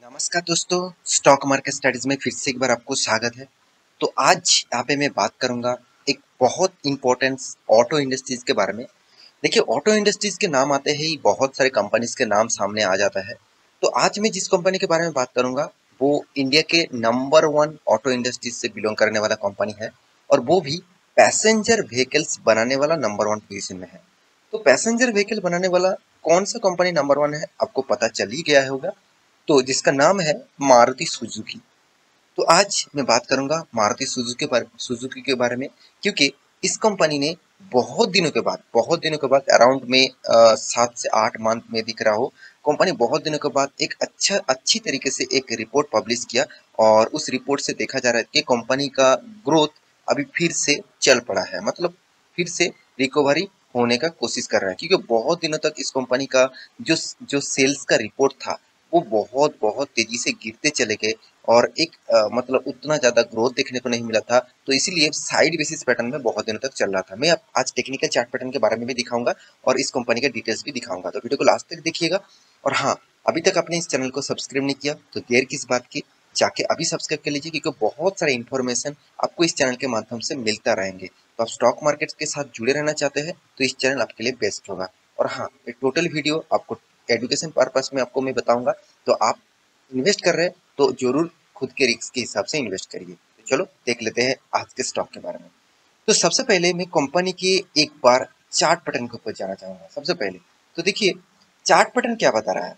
नमस्कार दोस्तों, stock market studies में फिर से एक बार आपको स्वागत है। तो आज यहाँ पे मैं बात करूंगा एक बहुत इंपॉर्टेंट ऑटो इंडस्ट्रीज के बारे में। देखिए, ऑटो इंडस्ट्रीज के नाम आते ही बहुत सारे कंपनीज के नाम सामने आ जाता है। तो आज मैं जिस कंपनी के बारे में बात करूंगा वो इंडिया के नंबर वन ऑटो इंडस्ट्रीज से बिलोंग करने वाला कंपनी है, और वो भी पैसेंजर व्हीकल्स बनाने वाला नंबर वन पोजीशन में है। तो पैसेंजर व्हीकल बनाने वाला कौन सा कंपनी नंबर वन है, आपको पता चल ही गया होगा। तो जिसका नाम है मारुति सुजुकी। तो आज मैं बात करूंगा मारुति सुजुकी के बारे में, क्योंकि इस कंपनी ने बहुत दिनों के बाद अराउंड में 7 से 8 मंथ में दिख रहा हो, कंपनी बहुत दिनों के बाद एक अच्छी तरीके से एक रिपोर्ट पब्लिश किया। और उस रिपोर्ट से देखा जा रहा है कि कंपनी का ग्रोथ अभी फिर से चल पड़ा है, मतलब फिर से रिकवरी होने का कोशिश कर रहा है, क्योंकि बहुत दिनों तक इस कंपनी का जो जो सेल्स का रिपोर्ट था वो बहुत बहुत तेजी से गिरते चले गए, और एक मतलब उतना ज्यादा ग्रोथ देखने को नहीं मिला था। तो इसीलिए साइड बेसिस पैटर्न में बहुत दिनों तक चल रहा था। मैं आज टेक्निकल चार्ट पैटर्न के बारे में भी दिखाऊंगा और इस कंपनी के डिटेल्स भी दिखाऊंगा, तो वीडियो को लास्ट तक देखिएगा। और हाँ, अभी तक आपने इस चैनल को सब्सक्राइब नहीं किया तो देर किस बात की, जाके अभी सब्सक्राइब कर लीजिए, क्योंकि बहुत सारे इन्फॉर्मेशन आपको इस चैनल के माध्यम से मिलता रहेंगे। तो आप स्टॉक मार्केट के साथ जुड़े रहना चाहते हैं तो इस चैनल आपके लिए बेस्ट होगा। और हाँ, ये टोटल वीडियो आपको एजुकेशन पर्पस में आपको मैं बताऊंगा। तो आप इन्वेस्ट कर रहे हैं तो जरूर खुद के रिस्क के हिसाब से इन्वेस्ट करिए। तो चलो देख लेते हैं आज के स्टॉक के बारे में। तो सबसे पहले मैं कंपनी के एक बार चार्ट पैटर्न के ऊपर जाना चाहूंगा। सबसे पहले तो देखिए, चार्ट पैटर्न क्या बता रहा है।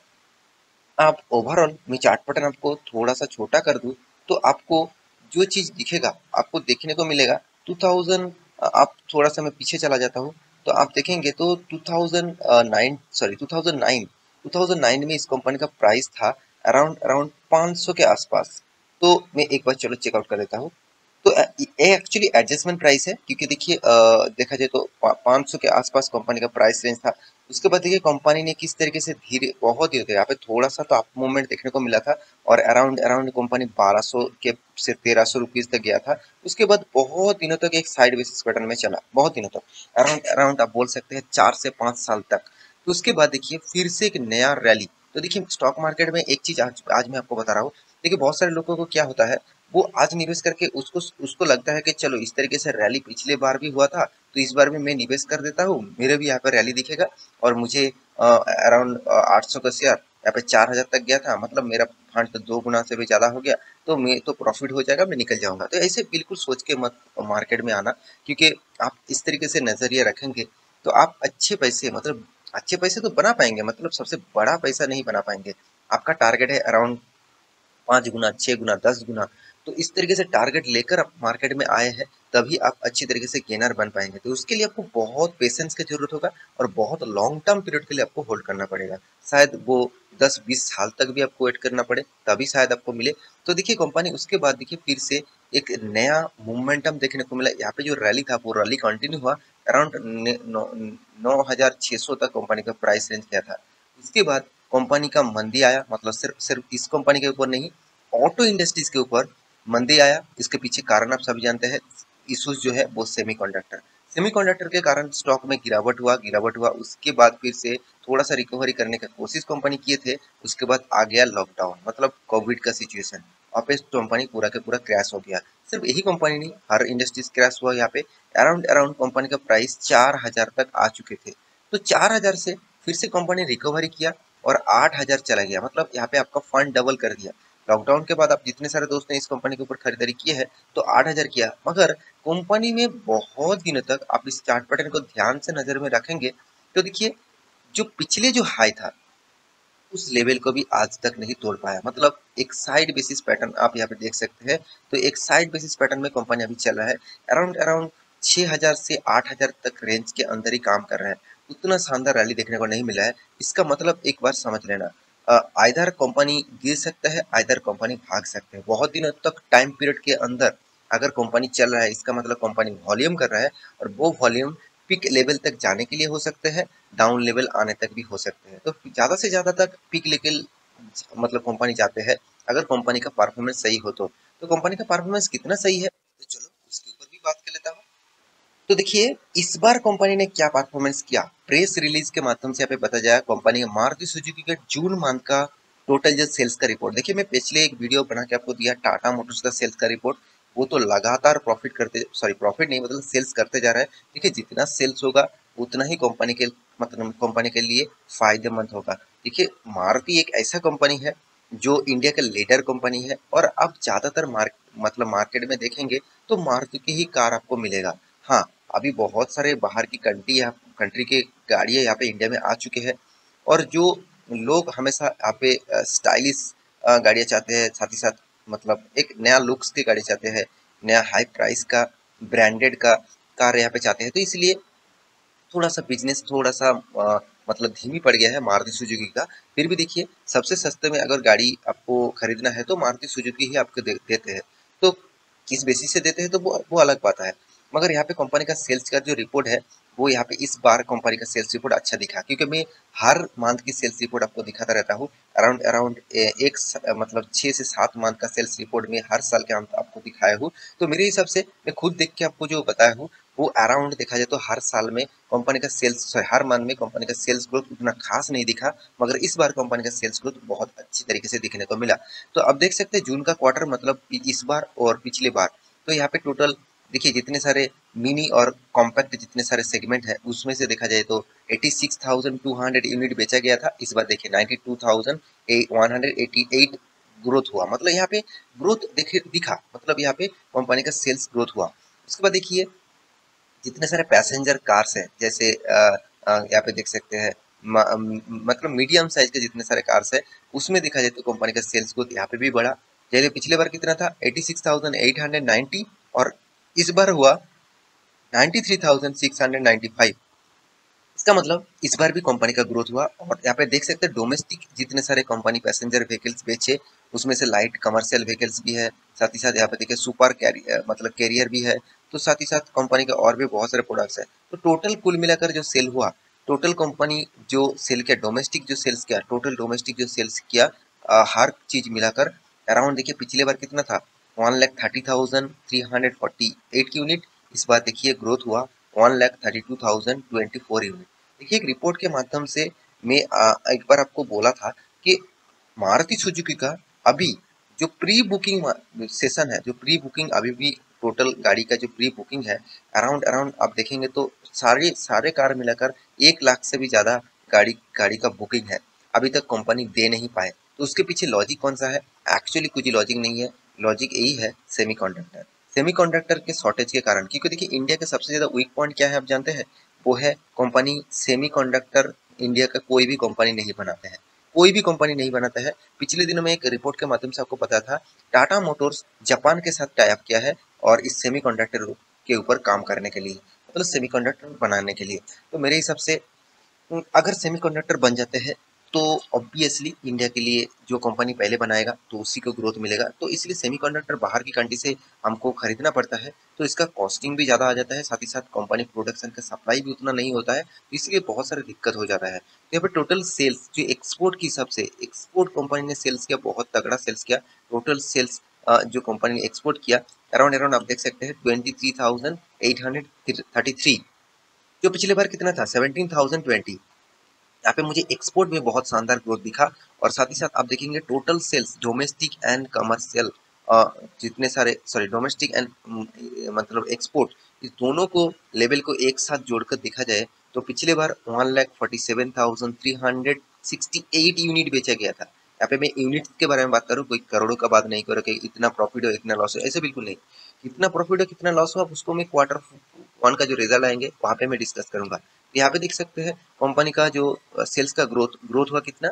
आप ओवरऑल मैं चार्ट पैटर्न आपको थोड़ा सा छोटा कर दूं तो आपको जो चीज दिखेगा, आपको देखने को मिलेगा 2000। आप थोड़ा सा मैं पीछे चला जाता हूँ तो आप देखेंगे तो 2009 में इस कंपनी का प्राइस था अराउंड अराउंड 500 के आसपास। तो मैं एक बार चलो चेकआउट कर लेता हूँ। तो ये एक्चुअली एडजस्टमेंट प्राइस है, क्योंकि देखिए देखा जाए तो 500 के आसपास कंपनी का प्राइस रेंज था। उसके बाद देखिए कंपनी ने किस तरीके से धीरे बहुत धीरे यहाँ पे थोड़ा सा तो अप मूवमेंट देखने को मिला था, और अराउंड अराउंड कंपनी 1200 के से 1300 रुपीज तक गया था। उसके बाद बहुत दिनों तक एक साइड बेसिस पैटर्न में चला, बहुत दिनों तक, अराउंड अराउंड आप बोल सकते हैं 4 से 5 साल तक। तो उसके बाद देखिए फिर से एक नया रैली। तो देखिए स्टॉक मार्केट में एक चीज आज मैं आपको बता रहा हूँ। देखिए बहुत सारे लोगों को क्या होता है, वो आज निवेश करके उसको उसको लगता है कि चलो इस तरीके से रैली पिछले बार भी हुआ था तो इस बार भी मैं निवेश कर देता हूँ, मेरे भी यहाँ पर रैली दिखेगा और मुझे अराउंड 800 का शेयर यहाँ पे 4000 तक गया था, मतलब मेरा फंड तो 2 गुना से भी ज्यादा हो गया, तो मैं तो प्रॉफिट हो जाएगा, मैं निकल जाऊंगा। तो ऐसे बिल्कुल सोच के मत मार्केट में आना, क्योंकि आप इस तरीके से नजरिया रखेंगे तो आप अच्छे पैसे, मतलब अच्छे पैसे तो बना पाएंगे, मतलब सबसे बड़ा पैसा नहीं बना पाएंगे। आपका टारगेट है अराउंड 5 गुना, 6 गुना, 10 गुना। तो इस तरीके से टारगेट लेकर आप मार्केट में आए हैं, तभी आप अच्छी तरीके से गेनर बन पाएंगे। तो उसके लिए आपको बहुत पेशेंस की जरूरत होगा, और बहुत लॉन्ग टर्म पीरियड के लिए आपको होल्ड करना पड़ेगा। शायद वो 10-20 साल तक भी आपको वेट करना पड़े, तभी शायद आपको मिले। तो देखिए कंपनी उसके बाद देखिए फिर से एक नया मोमेंटम देखने को मिला। यहाँ पे जो रैली था वो रैली कंटिन्यू हुआ, अराउंड 9600 तक कंपनी का प्राइस रेंज किया था। इसके बाद कंपनी का मंदी आया, मतलब सिर्फ सिर्फ इस कंपनी के ऊपर नहीं, ऑटो इंडस्ट्रीज के ऊपर मंदी आया। इसके पीछे कारण आप सभी जानते हैं। इश्यूज जो है वो सेमीकंडक्टर के कारण स्टॉक में गिरावट हुआ। उसके बाद फिर से थोड़ा सा रिकवरी करने की कोशिश कंपनी किए थे। उसके बाद आ गया लॉकडाउन, मतलब कोविड का सिचुएशन, और पे कंपनी पूरा के पूरा क्रैश हो गया। सिर्फ यही कंपनी नहीं, हर इंडस्ट्रीज क्रैश हुआ। यहाँ पे अराउंड अराउंड कंपनी का प्राइस 4000 तक आ चुके थे। तो 4000 से फिर से कंपनी रिकवरी किया और 8000 चला गया, मतलब यहाँ पे आपका फंड डबल कर दिया। लॉकडाउन के बाद आप जितने सारे दोस्त ने इस कंपनी के ऊपर खरीदारी की है तो 8000 किया, मगर कंपनी में बहुत दिनों तक आप इस चार्ट पैटर्न को ध्यान से नजर में रखेंगे तो देखिए जो पिछले जो हाई था उस लेवल को भी आज तक नहीं तोड़ पाया। मतलब एक साइड बेसिस पैटर्न आप यहाँ पे देख सकते हैं। तो एक साइड बेसिस पैटर्न में कंपनी अभी चल रहा है, अराउंड अराउंड 6000 से 8000 तक रेंज के अंदर ही काम कर रहा है। उतना शानदार रैली देखने को नहीं मिला है। इसका मतलब एक बार समझ लेना, आइदर कंपनी गिर सकता है, आइदर कंपनी भाग सकते हैं। बहुत दिनों तक टाइम पीरियड के अंदर अगर कंपनी चल रहा है, इसका मतलब कंपनी वॉल्यूम कर रहा है, और वो वॉल्यूम पीक लेवल तक जाने के लिए हो सकते हैं, डाउन लेवल आने तक भी हो सकते हैं। तो ज्यादा से ज्यादा तक पीक लेवल मतलब कंपनी जाते हैं, अगर कंपनी का परफॉर्मेंस सही हो तो कंपनी का परफॉर्मेंस कितना सही है तो चलो उसके ऊपर भी बात कर लेता हूँ। तो देखिए इस बार कंपनी ने क्या परफॉर्मेंस किया, प्रेस रिलीज के माध्यम से यहाँ पे बताया जाए। कंपनी मारुति सुजुकी का जून मंथ का टोटल जो सेल्स का रिपोर्ट देखिए, मैं पिछले एक वीडियो बना के आपको दिया टाटा मोटर्स का सेल्स का रिपोर्ट। वो तो लगातार प्रॉफिट नहीं मतलब सेल्स करते जा रहा है। देखिए जितना सेल्स होगा उतना ही कंपनी के लिए फायदेमंद होगा। देखिए मारुति एक ऐसा कंपनी है जो इंडिया का लीडर कंपनी है, और आप ज्यादातर मार्केट में देखेंगे तो मारुति की ही कार आपको मिलेगा। हाँ, अभी बहुत सारे बाहर की कंट्री के गाड़ियां यहाँ पे इंडिया में आ चुके हैं, और जो लोग हमेशा यहाँ पे स्टाइलिश गाड़ियाँ चाहते हैं, साथ ही साथ मतलब एक नया लुक्स की गाड़ी चाहते हैं, नया हाई प्राइस का ब्रांडेड का कार यहाँ पे चाहते हैं, तो इसलिए थोड़ा सा बिजनेस थोड़ा सा मतलब धीमी पड़ गया है मारुति सुजुकी का। फिर भी देखिए सबसे सस्ते में अगर गाड़ी आपको खरीदना है तो मारुति सुजुकी ही आपको देते हैं। तो किस बेसिस से देते हैं तो वो अलग बात है। मगर यहाँ पे कंपनी का सेल्स का जो रिपोर्ट है, वो यहाँ पे इस बार कंपनी का सेल्स रिपोर्ट अच्छा दिखा, क्योंकि मैं हर मंथ की सेल्स रिपोर्ट आपको दिखाता रहता हूँ। अराउंड अराउंड मतलब 6 से 7 मंथ का सेल्स रिपोर्ट में हर साल के अंत आपको दिखाया हूँ। तो मेरे हिसाब से मैं खुद देख के आपको जो बताया हूँ, वो अराउंड देखा जाए तो हर साल में कंपनी का हर मंथ में कंपनी का सेल्स ग्रोथ उतना खास नहीं दिखा, मगर इस बार कंपनी का सेल्स ग्रोथ बहुत अच्छी तरीके से दिखने को मिला। तो अब देख सकते हैं जून का क्वार्टर मतलब इस बार और पिछले बार, तो यहाँ पे टोटल देखिए जितने सारे मिनी और कॉम्पैक्ट जितने सारे सेगमेंट है उसमें से देखा जाए तो 86,200 यूनिट बेचा गया था। इस बार देखिए 92,188 ग्रोथ हुआ, मतलब यहाँ पे ग्रोथ देखिए दिखा, मतलब यहाँ पे कंपनी का सेल्स ग्रोथ हुआ। उसके बाद देखिए जितने सारे पैसेंजर कार्स हैं, जैसे यहाँ पे देख सकते हैं मतलब मीडियम साइज के जितने सारे कार्स है, उसमें देखा जाए तो कंपनी का सेल्स ग्रोथ यहाँ पे भी बढ़ा। जैसे पिछले बार कितना था 86,890, और इस बार हुआ 93,695। इसका मतलब इस बार भी कंपनी का ग्रोथ हुआ। और यहाँ पे देख सकते हैं डोमेस्टिक जितने सारे कंपनी पैसेंजर व्हीकल्स बेचे, उसमें से लाइट कमर्शियल व्हीकल्स भी है, साथ ही साथ यहाँ पे देखिए सुपर कैरियर मतलब कैरियर भी है, तो साथ ही साथ कंपनी के और भी बहुत सारे प्रोडक्ट्स है। तो टोटल कुल मिलाकर जो सेल हुआ, टोटल कंपनी जो सेल किया, डोमेस्टिक जो सेल्स किया, टोटल डोमेस्टिक जो सेल्स किया हर चीज मिलाकर अराउंड देखिए पिछले बार कितना था 1,30,348 यूनिट। इस बार देखिए ग्रोथ हुआ 1,32,024 यूनिट। देखिए एक रिपोर्ट के माध्यम से मैं एक बार आपको बोला था कि मारुति सुजुकी का अभी जो प्री बुकिंग सेशन है, जो प्री बुकिंग अभी भी टोटल गाड़ी का जो प्री बुकिंग है अराउंड अराउंड आप देखेंगे तो सारे सारे कार मिलाकर 1 लाख से भी ज्यादा गाड़ी गाड़ी का बुकिंग है, अभी तक कंपनी दे नहीं पाए। तो उसके पीछे लॉजिक कौन सा है? एक्चुअली कुछ लॉजिक नहीं है, लॉजिक यही है सेमीकंडक्टर। सेमीकंडक्टर के शॉर्टेज के कारण, क्योंकि देखिए इंडिया का सबसे ज्यादा वीक पॉइंट क्या है आप जानते हैं? वो है कंपनी सेमीकंडक्टर। इंडिया का कोई भी कंपनी नहीं बनाते हैं, कोई भी कंपनी नहीं बनाता है। पिछले दिनों में एक रिपोर्ट के माध्यम से आपको पता था टाटा मोटर्स जापान के साथ टाई अप किया है, और इस सेमीकंडक्टर के ऊपर काम करने के लिए, मतलब सेमीकंडक्टर बनाने के लिए। तो मेरे हिसाब से अगर सेमीकंडक्टर बन जाते हैं तो ऑब्वियसली इंडिया के लिए जो कंपनी पहले बनाएगा तो उसी को ग्रोथ मिलेगा। तो इसलिए सेमीकंडक्टर बाहर की कंट्री से हमको खरीदना पड़ता है, तो इसका कॉस्टिंग भी ज़्यादा आ जाता है, साथ ही साथ कंपनी प्रोडक्शन का सप्लाई भी उतना नहीं होता है, इसलिए बहुत सारी दिक्कत हो जाता है। तो यहाँ पर टोटल सेल्स जो एक्सपोर्ट की हिसाब से एक्सपोर्ट कंपनी ने सेल्स किया, बहुत तगड़ा सेल्स किया। टोटल सेल्स जो कंपनी ने एक्सपोर्ट किया अराउंड अराउंड आप देख सकते हैं 23,833, जो पिछले बार कितना था 17,020। यहाँ पे मुझे एक्सपोर्ट में बहुत शानदार ग्रोथ दिखा। और साथ ही साथ आप देखेंगे total sales domestic and commercial जितने सारे सॉरी डोमेस्टिक एंड मतलब एक्सपोर्ट, इस दोनों को लेवल को एक साथ जोड़कर देखा जाए तो पिछले बार 1,47,368 यूनिट बेचा गया था। यहाँ पे मैं यूनिट के बारे में बात करूँ, कोई करोड़ों का बात नहीं करूँ कि इतना प्रॉफिट हो इतना लॉस हो, ऐसे बिल्कुल नहीं। कितना प्रॉफिट हो कितना लॉस हो उसको मैं क्वार्टर 1 का जो रिजल्ट आएंगे वहां पे मैं डिस्कस करूंगा। यहाँ पे देख सकते हैं कंपनी का जो सेल्स का ग्रोथ हुआ कितना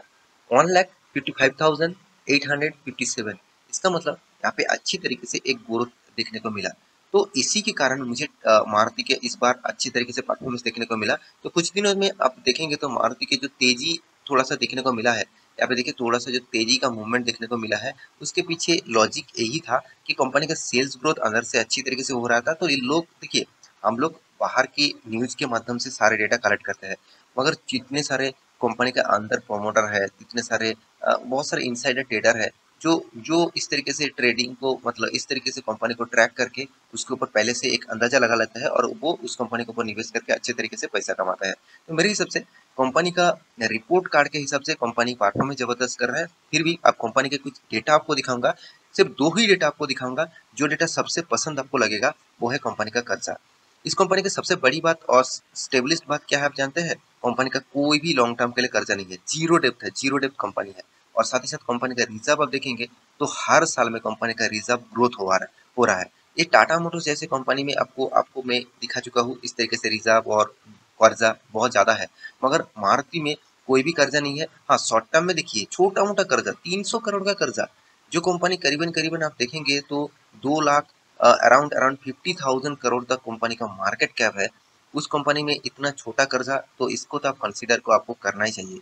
1,55,857। इसका मतलब यहाँ पे अच्छी तरीके से एक ग्रोथ देखने को मिला। तो इसी के कारण मुझे मारुति के इस बार अच्छी तरीके से परफॉर्मेंस देखने को मिला। तो कुछ दिनों में आप देखेंगे तो मारुति के जो तेजी थोड़ा सा देखने को मिला है, यहाँ पे देखिए थोड़ा सा जो तेजी का मूवमेंट देखने को मिला है, उसके पीछे लॉजिक यही था कि कंपनी का सेल्स ग्रोथ अंदर से अच्छी तरीके से हो रहा था। तो ये लोग देखिए हम लोग बाहर की न्यूज के माध्यम से सारे डेटा कलेक्ट करते हैं, मगर जितने सारे कंपनी के अंदर प्रमोटर है, जितने सारे बहुत सारे इनसाइडर ट्रेडर है, जो जो इस तरीके से ट्रेडिंग को मतलब इस तरीके से कंपनी को ट्रैक करके उसके ऊपर पहले से एक अंदाजा लगा लेता है और वो उस कंपनी के ऊपर निवेश करके अच्छे तरीके से पैसा कमाता है। तो मेरे हिसाब से कंपनी का रिपोर्ट कार्ड के हिसाब से कंपनी परफॉर्मेंस जबरदस्त कर रहा है। फिर भी आप कंपनी के कुछ डेटा आपको दिखाऊंगा, सिर्फ 2 ही डेटा आपको दिखाऊंगा। जो डेटा सबसे पसंद आपको लगेगा वो है कंपनी का कर्जा। इस कंपनी की सबसे बड़ी बात और स्टेबलिस्ट बात क्या है आप जानते हैं? कंपनी का कोई भी लॉन्ग टर्म के लिए कर्जा नहीं है, जीरो डेब्ट है, जीरो डेब्ट कंपनी है। और साथ ही साथ कंपनी का रिजर्व आप देखेंगे तो हर साल में कंपनी का रिजर्व ग्रोथ हो रहा है। ये टाटा मोटर्स जैसे कंपनी में आपको आपको मैं दिखा चुका हूँ इस तरीके से रिजर्व और कर्जा बहुत ज्यादा है, मगर मारुति में कोई भी कर्जा नहीं है। हाँ, शॉर्ट टर्म में देखिए छोटा मोटा कर्जा 300 करोड़ का कर्जा, जो कंपनी करीबन करीबन आप देखेंगे तो 2 लाख अराउंड अराउंड 50,000 करोड़ तक कंपनी का मार्केट कैप है। उस कंपनी में इतना छोटा कर्जा, तो इसको तो आप कंसीडर को आपको करना ही चाहिए।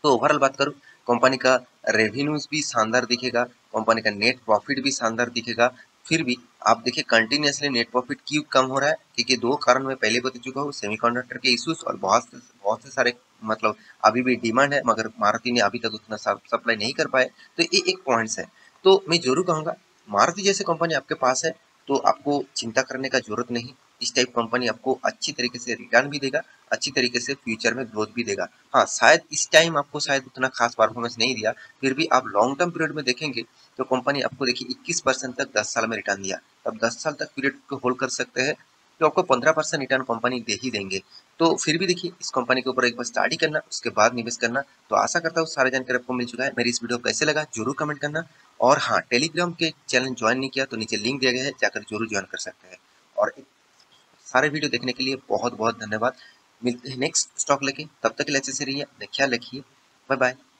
तो ओवरऑल बात करूँ, कंपनी का रेवेन्यूज भी शानदार दिखेगा, कंपनी का नेट प्रॉफिट भी शानदार दिखेगा। फिर भी आप देखिए कंटिन्यूअसली नेट प्रॉफिट क्यों कम हो रहा है, क्योंकि 2 कारण मैं पहले बता चुका हूँ, सेमीकंडक्टर के इश्यूज और बहुत से सारे मतलब अभी भी डिमांड है, मगर मारुति ने अभी तक उतना सप्लाई नहीं कर पाए। तो ये एक पॉइंट्स है। तो मैं जरूर कहूँगा मारुति जैसे कंपनी आपके पास है तो आपको चिंता करने का जरूरत नहीं। इस टाइप कंपनी आपको अच्छी तरीके से रिटर्न भी देगा, अच्छी तरीके से फ्यूचर में ग्रोथ भी देगा। हाँ, शायद इस टाइम आपको शायद उतना खास परफॉर्मेंस नहीं दिया, फिर भी आप लॉन्ग टर्म पीरियड में देखेंगे तो कंपनी आपको देखिए 21% तक 10 साल में रिटर्न दिया। अब 10 साल तक पीरियड को होल्ड कर सकते हैं तो आपको 15% रिटर्न कंपनी दे ही देंगे। तो फिर भी देखिए इस कंपनी के ऊपर एक बार स्टडी करना, उसके बाद निवेश करना। तो आशा करता हूँ सारी जानकारी आपको मिल चुका है। मेरी इस वीडियो कैसे लगा जरूर कमेंट करना। और हाँ, टेलीग्राम के चैनल ज्वाइन नहीं किया तो नीचे लिंक दिया गया है, जाकर जरूर ज्वाइन कर सकते हैं। और सारे वीडियो देखने के लिए बहुत बहुत धन्यवाद। मिलते हैं नेक्स्ट स्टॉक लेके, तब तक के लिए अच्छे से रहिए, अपना ख्याल रखिए। Bye bye.